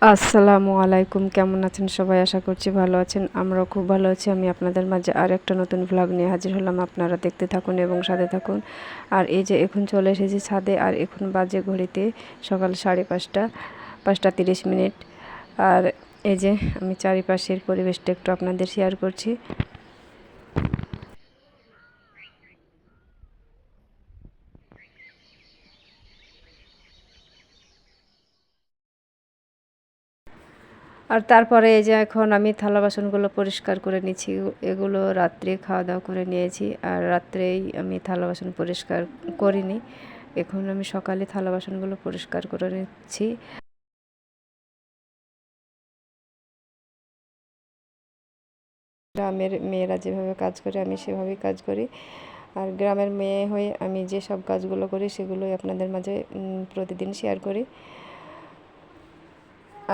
আসসালামু আলাইকুম, কেমন আছেন সবাই? আশা করছি ভালো আছেন। আমরাও খুব ভালো আছি। আমি আপনাদের মাঝে আর একটা নতুন ভ্লগ নিয়ে হাজির হলাম। আপনারা দেখতে থাকুন এবং সাথে থাকুন। আর এই যে এখন চলে এসেছি ছাদে, আর এখন বাজে ঘড়িতে সকাল 5:30, 5:30। আর এই যে আমি চারিপাশের পরিবেশটা একটু আপনাদের শেয়ার করছি। আর তারপরে এই যে এখন আমি থালা বাসনগুলো পরিষ্কার করে নিচ্ছি। এগুলো রাত্রে খাওয়া দাওয়া করে নিয়েছি, আর রাত্রেই আমি থালা বাসন পরিষ্কার করিনি। এখন আমি সকালে থালা বাসনগুলো পরিষ্কার করে নিচ্ছি। গ্রামের মেয়েরা যেভাবে কাজ করে আমি সেভাবেই কাজ করি। আর গ্রামের মেয়ে হয়ে আমি যে সব কাজগুলো করি সেগুলোই আপনাদের মাঝে প্রতিদিন শেয়ার করি।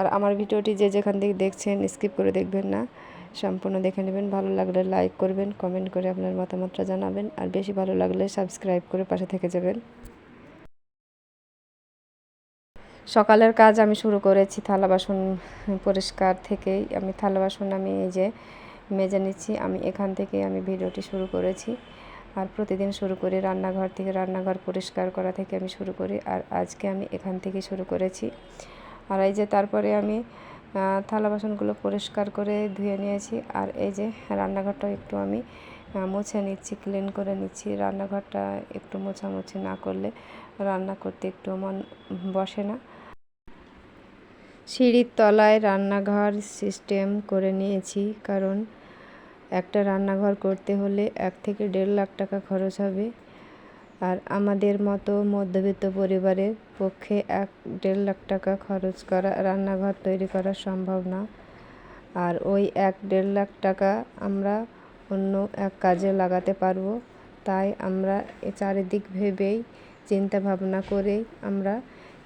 আর আমার ভিডিওটি যে যেখান থেকে দেখছেন স্কিপ করে দেখবেন না, সম্পূর্ণ দেখে নেবেন। ভালো লাগলে লাইক করবেন, কমেন্ট করে আপনার মতামতটা জানাবেন, আর বেশি ভালো লাগলে সাবস্ক্রাইব করে পাশে থেকে যাবেন। সকালের কাজ আমি শুরু করেছি থালা বাসন পরিষ্কার থেকেই। আমি থালা বাসন আমি এই যে মেজে নিচ্ছি। আমি এখান থেকে আমি ভিডিওটি শুরু করেছি। আর প্রতিদিন শুরু করি রান্নাঘর থেকে, রান্নাঘর পরিষ্কার করা থেকে আমি শুরু করি। আর আজকে আমি এখান থেকে শুরু করেছি। আর এই যে তারপরে আমি থালা বাসনগুলো পরিষ্কার করে ধুয়ে নিয়েছি। আর এই যে রান্নাঘরটাও একটু আমি মুছে নিচ্ছি, ক্লিন করে নিচ্ছি। রান্নাঘরটা একটু মোছামুছি না করলে রান্না করতে একটু মন বসে না। সিঁড়ির তলায় রান্নাঘর সিস্টেম করে নিয়েছি, কারণ একটা রান্নাঘর করতে হলে 1 থেকে 1.5 লাখ টাকা খরচ হবে। আর আমাদের মতো মধ্যবিত্ত পরিবারের পক্ষে 1-1.5 লাখ টাকা খরচ করা রান্নাঘর তৈরি করা সম্ভব না। আর ওই 1-1.5 লাখ টাকা আমরা অন্য এক কাজে লাগাতে পারবো। তাই আমরা চারিদিক ভেবেই চিন্তা ভাবনা করেই আমরা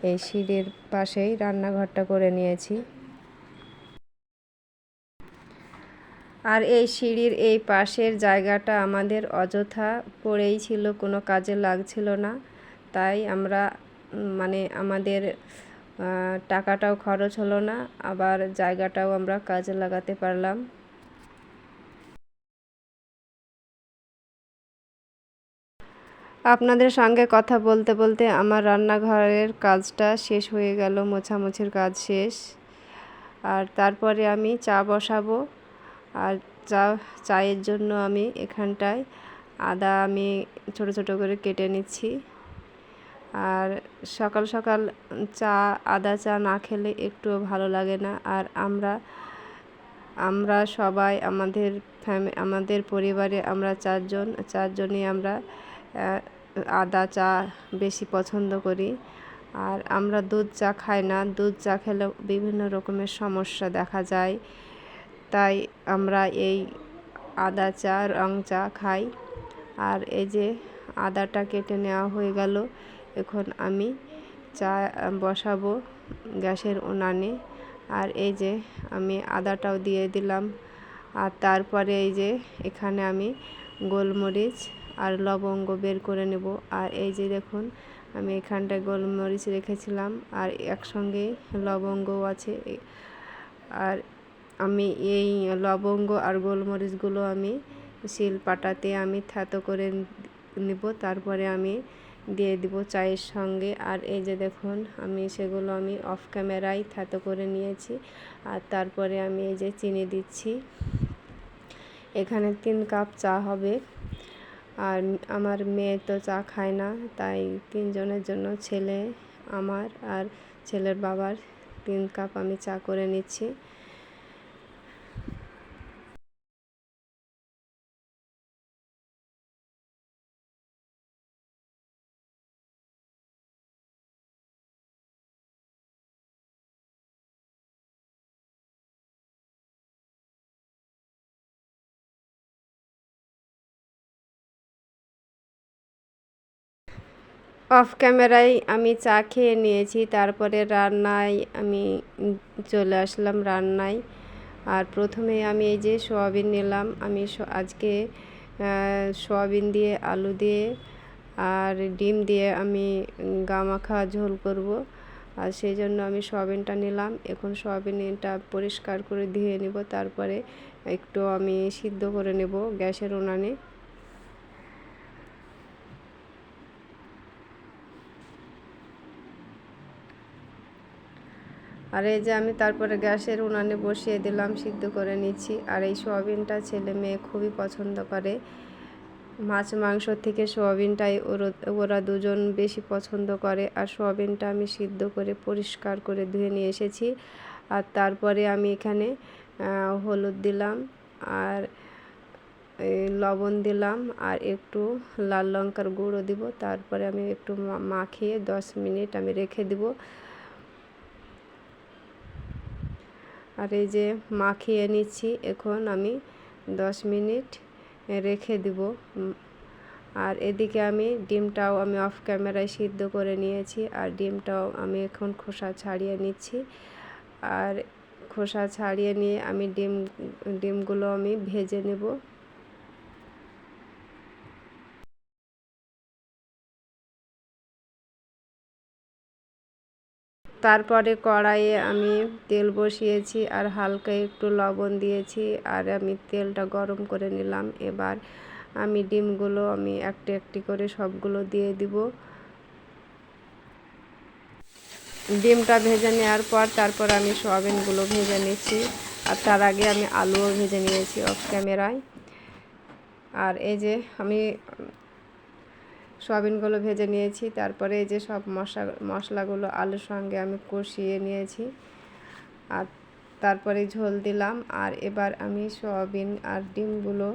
এই সিঁড়ির পাশেই রান্নাঘরটা করে নিয়েছি। আর এই সিঁড়ির এই পাশের জায়গাটা আমাদের অযথা পড়েই ছিল, কোনো কাজে লাগছিল না। তাই আমরা মানে আমাদের টাকাটাও খরচ হলো না, আবার জায়গাটাও আমরা কাজে লাগাতে পারলাম। আপনাদের সঙ্গে কথা বলতে বলতে আমার রান্নাঘরের কাজটা শেষ হয়ে গেল, মোছামুছির কাজ শেষ। আর তারপরে আমি চা বসাবো। আর চায়ের জন্য আমি এখানটায় আদা আমি ছোট ছোট করে কেটে নিচ্ছি। আর সকাল সকাল আদা চা না খেলে একটুও ভালো লাগে না। আর আমরা সবাই আমাদের পরিবারে আমরা চারজনই আমরা আদা চা বেশি পছন্দ করি। আর আমরা দুধ চা খাই না। দুধ চা খেলে বিভিন্ন রকমের সমস্যা দেখা যায়। তাই আমরা এই আদা চা, রং চা খাই। আর এই যে আদাটা কেটে নেওয়া হয়ে গেল। এখন আমি চা বসাবো গ্যাসের উনানে। আর এই যে আমি আদাটাও দিয়ে দিলাম। আর তারপরে এই যে এখানে আমি গোলমরিচ আর লবঙ্গ বের করে নেব। আর এই যে দেখুন আমি এখানটায় গোলমরিচ রেখেছিলাম, আর একসঙ্গে লবঙ্গও আছে। আর আমি এই লবঙ্গ আর গোলমরিচগুলো আমি শিলপাটাতে আমি থেতো করে নেব। তারপরে আমি দিয়ে দিব চায়ের সঙ্গে। আর এই যে দেখুন আমি সেগুলো আমি অফ ক্যামেরায় থেতো করে নিয়েছি। আর তারপরে আমি এই যে চিনি দিচ্ছি। এখানে 3 কাপ চা হবে। আর আমার মেয়ে তো চা খায় না, তাই 3 জনের জন্য, ছেলে আমার আর ছেলের বাবার 3 কাপ আমি চা করে নিচ্ছি। অফ ক্যামেরায় আমি চা খেয়ে নিয়েছি। তারপরে রান্নায় আমি চলে আসলাম রান্নায়। আর প্রথমে আমি এই যে সোয়াবিন নিলাম। আমি আজকে সোয়াবিন দিয়ে, আলু দিয়ে আর ডিম দিয়ে আমি গামাখা ঝোল করব। আর সেই জন্য আমি সয়াবিনটা নিলাম। এখন সয়াবিনটা পরিষ্কার করে ধুয়ে নেব, তারপরে একটু আমি সিদ্ধ করে নেব গ্যাসের উনানে। আর এই যে আমি তারপরে গ্যাসের উনানে বসিয়ে দিলাম, সিদ্ধ করে নিচ্ছি। আর এই সয়াবিনটা ছেলে মেয়ে খুবই পছন্দ করে। মাছ মাংস থেকে সয়াবিনটাই ওরা দুজন বেশি পছন্দ করে। আর সয়াবিনটা আমি সিদ্ধ করে পরিষ্কার করে ধুয়ে নিয়ে এসেছি। আর তারপরে আমি এখানে হলুদ দিলাম, আর লবণ দিলাম, আর একটু লাল লঙ্কার গুঁড়ো দিব। তারপরে আমি একটু মাখিয়ে 10 মিনিট আমি রেখে দিব। আর এই যে মাখিয়ে নিচ্ছি, এখন আমি 10 মিনিট রেখে দিব। আর এদিকে আমি ডিমটাও আমি অফ ক্যামেরায় সিদ্ধ করে নিয়েছি। আর ডিমটাও আমি এখন খোসা ছাড়িয়ে নিচ্ছি। আর খোসা ছাড়িয়ে নিয়ে আমি ডিমগুলো আমি ভেজে নেব। তারপরে কড়াইয়ে আমি তেল বসিয়েছি, আর হালকা একটু লবণ দিয়েছি, আর আমি তেলটা গরম করে নিলাম। এবার আমি ডিমগুলো আমি একটি একটি করে সবগুলো দিয়ে দিব। ডিমটা ভেজে নেওয়ার পর তারপর আমি সয়াবিনগুলো ভেজে নিচ্ছি। আর তার আগে আমি আলুও ভেজে নিয়েছি অফ ক্যামেরায়। আর এই যে আমি সয়াবিনগুলো ভেজে নিয়েছি, তারপরে এই যে সব মশলাগুলো আলুর সঙ্গে আমি কষিয়ে নিয়েছি। আর তারপরে ঝোল দিলাম। আর এবার আমি সয়াবিন আর ডিমগুলো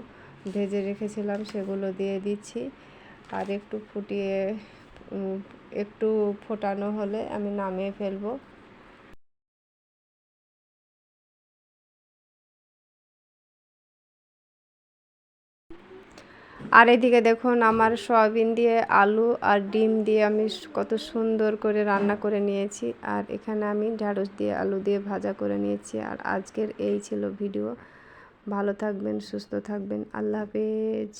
ভেজে রেখেছিলাম সেগুলো দিয়ে দিচ্ছি। আর একটু ফোটানো হলে আমি নামিয়ে ফেলবো। আর এদিকে দেখুন আমার সয়াবিন দিয়ে আলু আর ডিম দিয়ে আমি কত সুন্দর করে রান্না করে নিয়েছি। আর এখানে আমি ঢ্যাঁড়স দিয়ে আলু দিয়ে ভাজা করে নিয়েছি। আর আজকের এই ছিল ভিডিও। ভালো থাকবেন, সুস্থ থাকবেন। আল্লাহ হাফেজ।